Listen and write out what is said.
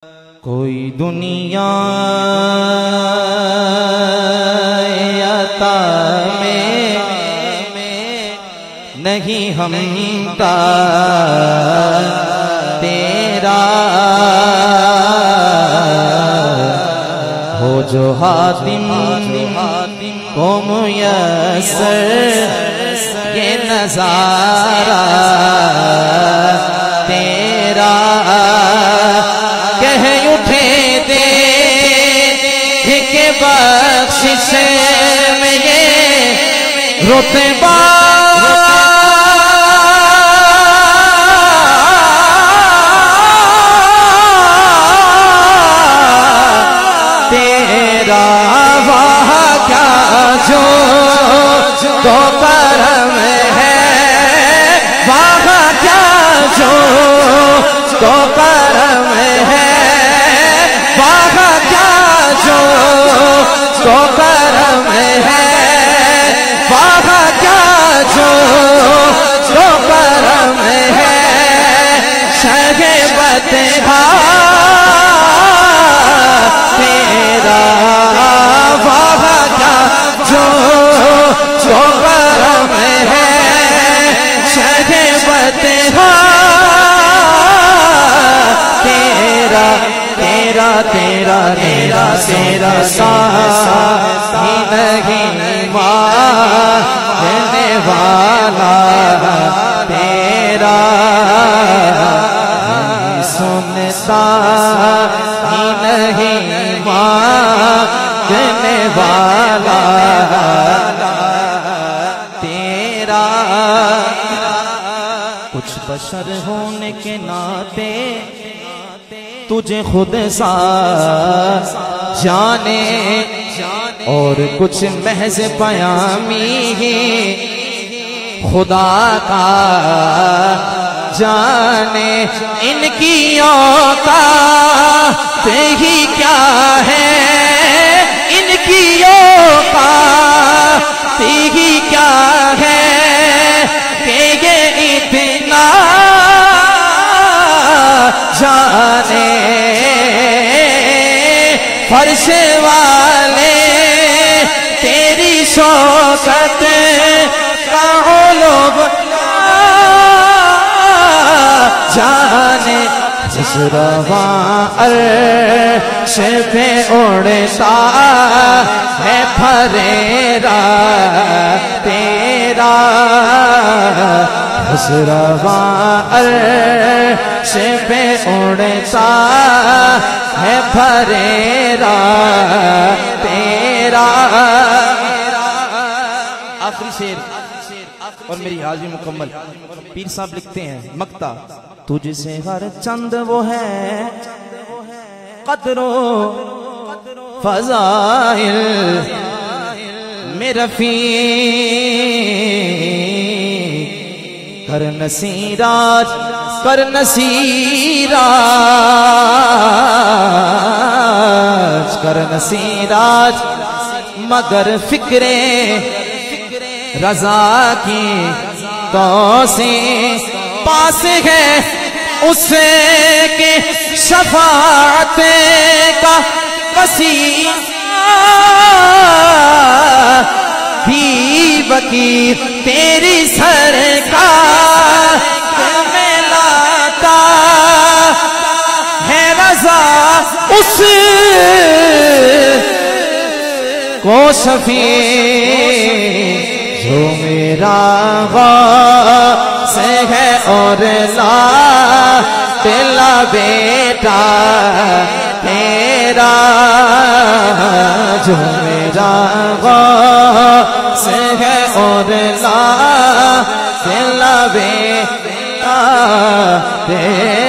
कोई दुनिया अता में नहीं हमता तेरा हो जो हातिम को मुयस्सर ये नजारा तेरा कह उठे दे के बख्शिश में ये रुतबा तेरा वाह क्या जो तो करम है वाह क्या जो तो करम है वाह क्या जो तो करम है वाह क्या जो तो करम है शगे बतहा तेरा वाह क्या जो तो करम है शगे बतहा तेरा तेरा तेरा तेरा तेरा साथ ही नहीं मानने वाला तेरा सुनता ही नहीं मानने वाला तेरा कुछ बशर होने के नाते तुझे खुद सा जाने और कुछ महज पयामी ही खुदा का जाने इनकी औकात ही क्या है इनकी औकात ही क्या है कि ये इतना जाने फर्श वाले तेरी शौकत का लोग जाने जिस रवा अर्श पे उड़ता है फरेरा तेरा जिस रवा अर्श पे उड़ता है फरेरा तेरा। आखिरी शेर और मेरी हाजिरी मुकम्मल। पीर साहब लिखते हैं मक्ता तुझसे हर चंद वो है कदरो फजाइल मेरा फी कर नसीराज कर नसीराज कर नसीराज मगर फिक्रे रजा की तो से पास है उसे के शफाअत का वसीला भी बकी तेरी सरकार में लाता है रजा उस को शफी जो मेरा गौस है और ला तेला बेटा तेरा जो मेरा गौस है और ला तेला बेटा तेरा।